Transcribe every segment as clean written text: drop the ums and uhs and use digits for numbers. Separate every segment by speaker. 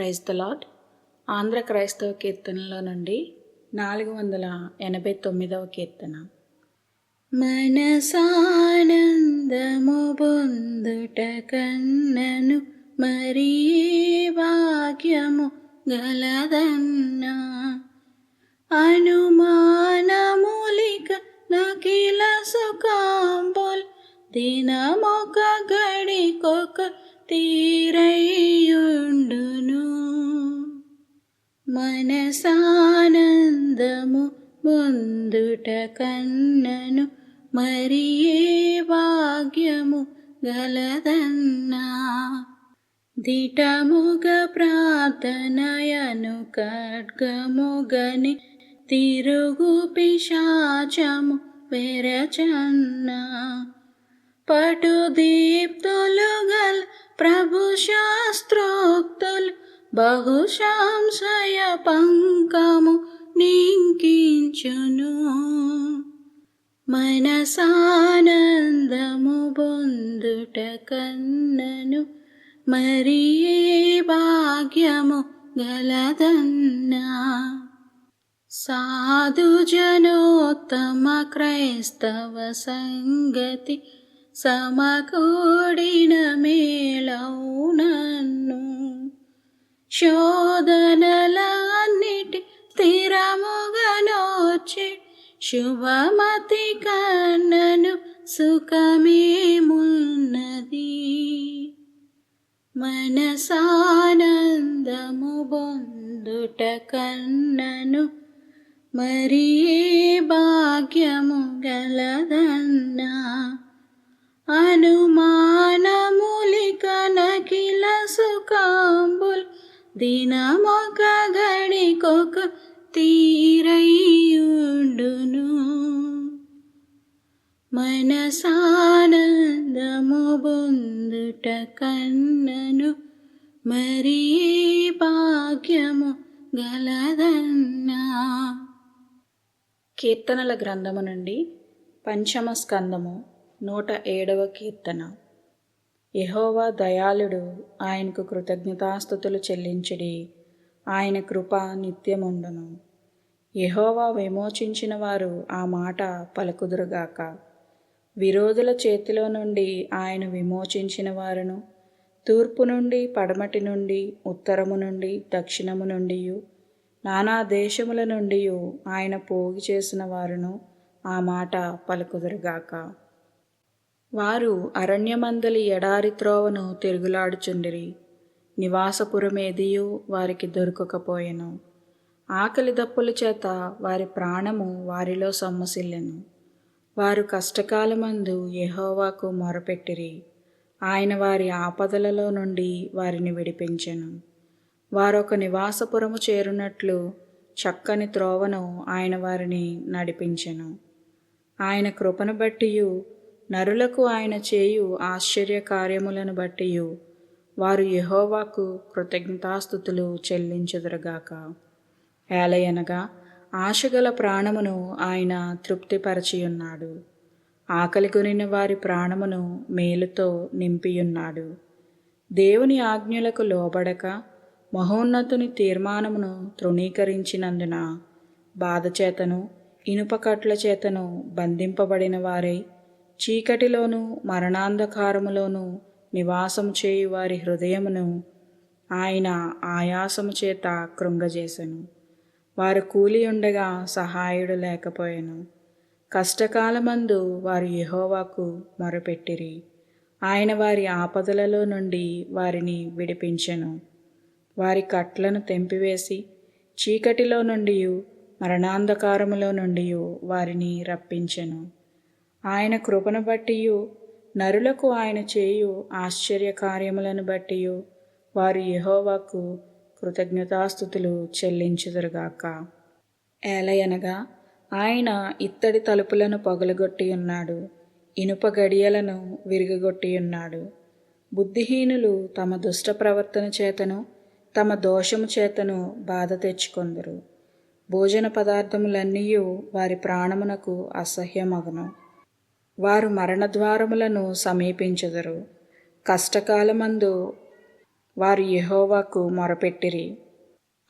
Speaker 1: Praise the lord. Andhra క్రైస్తవ కీర్తనలో నుండి 489వ కీర్తన. మనసానందము పొందుట కన్నను మరీ భాగ్యము గలదన్నా, అనుమానములిక నకిల సుఖంబుల్ దినమొక గడికొక తీరయుండును. మనసానందము పొందుట కన్నను మరీ భాగ్యము గలదన్నా, దిటముగ ప్రార్థనయను ఖడ్గముగని తిరుగు పిశాచము వెరచన్నా, పటుదీప్తులు గల ప్రభు శాస్త్రోక్తులు బహుశంశయ పంకము నింకించును. మనసానందము పొందుట కన్నను మరీ భాగ్యము గలదన్నా, సాధు జనోత్తమ క్రైస్తవ సంగతి సమకూడిన మేళౌనన్ను, శోధనలన్నిటి స్థిరముగనోర్చి శుభమతి కన్నను సుఖమేమున్నది. మనసానందము పొందుట కన్నను మరీ భాగ్యము గలదన్నా, అనుమానములిక నకిల సుఖంబుల్ దినమొక గడికొక తీరయుండును. మనసానందము పొందుట కన్నను మరీ భాగ్యము గలదన్నా. కీర్తనల గ్రంథము నుండి పంచమ స్కందము 107వ కీర్తన. యెహోవా దయాళుడు, ఆయనకు కృతజ్ఞతాస్తుతులు చెల్లించుడి, ఆయన కృప నిత్యముండును. యెహోవా విమోచించిన వారు ఆ మాట పలుకుదురుగాక. విరోధుల చేతిలో నుండి ఆయన విమోచించిన వారును, తూర్పు నుండి పడమటి నుండి ఉత్తరము నుండి దక్షిణము నుండి నానా దేశముల నుండి ఆయన పోగు చేసిన వారును ఆ మాట పలుకుదురుగాక. వారు అరణ్యమందలి ఎడారి త్రోవను తిరుగులాడుచుండిరి, నివాసపురమేదియు వారికి దొరకకపోయెను. ఆకలి దప్పుల చేత వారి ప్రాణము వారిలో సొమ్మసిల్లెను. వారు కష్టకాలమందు యెహోవాకు మొరపెట్టిరి, ఆయన వారి ఆపదలలో నుండి వారిని విడిపించెను. వారొక నివాసపురము చేరునట్లు చక్కని త్రోవను ఆయన వారిని నడిపించెను. ఆయన కృపను బట్టియు నరులకు ఆయన చేయు ఆశ్చర్య కార్యములను బట్టియు వారు యెహోవాకు కృతజ్ఞతాస్తుతులు చెల్లించుదురుగాక. ఏలయనగా ఆశగల ప్రాణమును ఆయన తృప్తిపరచియున్నాడు, ఆకలి కొనిన వారి ప్రాణమును మేలుతో నింపియున్నాడు. దేవుని ఆజ్ఞలకు లోబడక మహోన్నతుని తీర్మానమును తృణీకరించినందున బాధ చేతను ఇనుపకట్ల చేతను బంధింపబడిన వారై చీకటిలోను మరణాంధకారములోను నివాసము చేయు వారి హృదయమును ఆయన ఆయాసము చేత కృంగజేసెను. వారు కూలి ఉండగా సహాయుడు లేకపోయెను. కష్టకాలమందు వారు యెహోవాకు మొరపెట్టిరి, ఆయన వారి ఆపదలలో నుండి వారిని విడిపించెను. వారి కట్లను తెంపివేసి చీకటిలో నుండి మరణాంధకారములో నుండి వారిని రప్పించెను. ఆయన కృపను బట్టియు నరులకు ఆయన చేయు ఆశ్చర్య కార్యములను బట్టియు వారు యెహోవాకు కృతజ్ఞతాస్తుతులు చెల్లించుదురుగాక. ఏలయనగా ఆయన ఇత్తడి తలుపులను పగులగొట్టి ఉన్నాడు, ఇనుప గడియలను విరిగగొట్టి ఉన్నాడు. బుద్ధిహీనులు తమ దుష్ట ప్రవర్తన చేతను తమ దోషము చేతను బాధ తెచ్చుకొందురు. భోజన పదార్థములన్నీ వారి ప్రాణమునకు అసహ్యమగును. వారు మరణద్వారములను సమీపించెదరు. కష్టకాలమందు వారు యెహోవాకు మొరపెట్టిరి.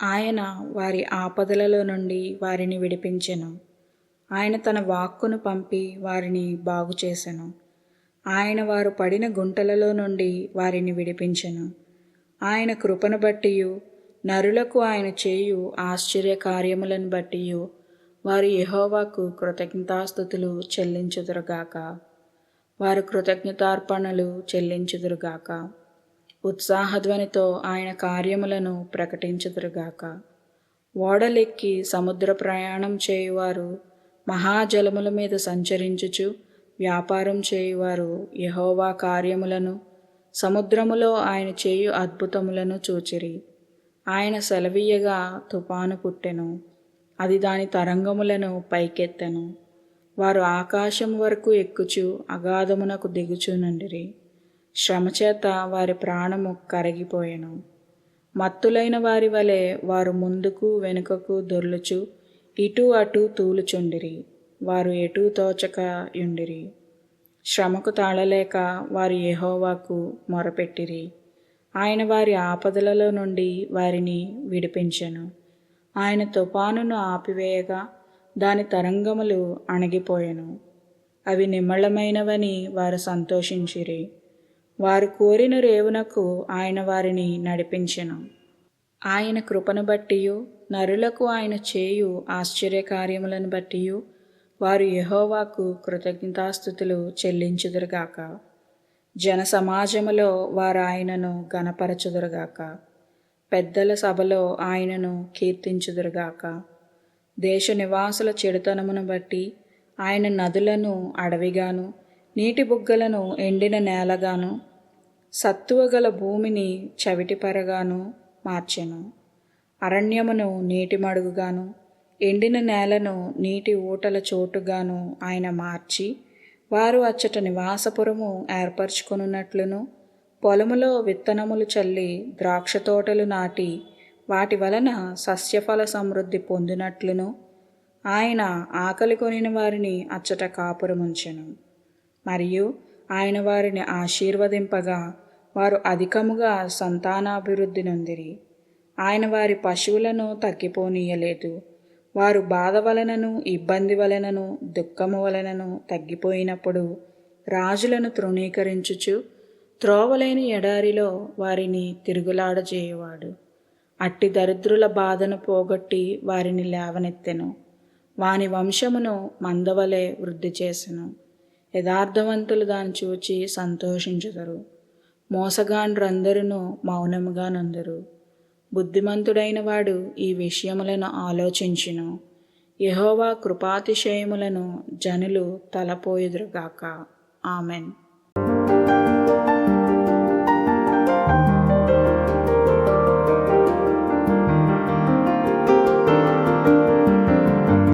Speaker 1: ఆయన వారి ఆపదలలో నుండి వారిని విడిపించెను. ఆయన తన వాక్కును పంపి వారిని బాగుచేసెను. ఆయన వారు పడిన గుంటలలో నుండి వారిని విడిపించెను. ఆయన కృపను బట్టియు నరులకు ఆయన చేయు ఆశ్చర్య కార్యములను బట్టియు వారు యెహోవాకు కృతజ్ఞతాస్తుతులు చెల్లించుదురుగాక. వారు కృతజ్ఞతార్పణలు చెల్లించుదురుగాక. ఉత్సాహధ్వనితో ఆయన కార్యములను ప్రకటించుదురుగాక. ఓడలెక్కి సముద్ర ప్రయాణం చేయువారు, మహాజలముల మీద సంచరించుచు వ్యాపారం చేయువారు యెహోవా కార్యములను, సముద్రములో ఆయన చేయు అద్భుతములను చూచిరి. ఆయన సెలవీయగా తుఫాను పుట్టెను, అది దాని తరంగములను పైకెత్తెను. వారు ఆకాశం వరకు ఎక్కుచు అగాధమునకు దిగుచునుండిరి. శ్రమచేత వారి ప్రాణము కరిగిపోయెను. మత్తులైన వారి వలె వారు ముందుకు వెనుకకు దొర్లుచు ఇటు అటు తూలుచుండిరి. వారు ఎటూ తోచక యుండిరి. శ్రమకు తాళలేక వారు యెహోవాకు మొరపెట్టిరి. ఆయన వారి ఆపదలలో నుండి వారిని విడిపించెను. ఆయన తుఫానును ఆపివేయగా దాని తరంగములు అణగిపోయెను. అవి నిమ్మళమైనవని వారు సంతోషించిరి. వారు కోరిన రేవునకు ఆయన వారిని నడిపించెను. ఆయన కృపను బట్టియు నరులకు ఆయన చేయు ఆశ్చర్యకార్యములను బట్టియు వారు యెహోవాకు కృతజ్ఞతాస్తుతులు చెల్లించుదురుగాక. జన సమాజములో వారు ఆయనను ఘనపరచుదురుగాక. పెద్దల సభలో ఆయనను కీర్తించుదురుగాక. దేశ నివాసుల చెడుతనమును బట్టి ఆయన నదులను అడవిగాను, నీటి బుగ్గలను ఎండిన నేలగాను, సత్తువగల భూమిని చవిటిపరగాను మార్చెను. అరణ్యమును నీటి మడుగుగాను, ఎండిన నేలను నీటి ఊటల చోటుగాను ఆయన మార్చి, వారు అచ్చట నివాసపురము ఏర్పరచుకొనున్నట్లును, పొలములో విత్తనములు చల్లి ద్రాక్ష తోటలు నాటి వాటి వలన సస్యఫల సమృద్ధి పొందినట్లును ఆయన ఆకలి కొనిన వారిని అచ్చట కాపురముంచెను. మరియు ఆయన వారిని ఆశీర్వదింపగా వారు అధికముగా సంతానాభివృద్ధి నొందిరి. ఆయన వారి పశువులను తగ్గిపోనీయలేదు. వారు బాధ వలనను ఇబ్బంది వలనను దుఃఖము వలనను తగ్గిపోయినప్పుడు రాజులను తృణీకరించుచు త్రోవలేని ఎడారిలో వారిని తిరుగులాడజేయువాడు. అట్టి దరిద్రుల బాధను పోగొట్టి వారిని లేవనెత్తెను. వాని వంశమును మందవలె వృద్ధి చేసెను. యథార్థవంతులు దాన్ని చూచి సంతోషించుదురు. మోసగాండ్రందరూ మౌనముగా నుందురు. బుద్ధిమంతుడైన వాడు ఈ విషయములను ఆలోచించును. యెహోవా కృపాతిశయములను జనులు తలపోయుదురుగాక. ఆమెన్.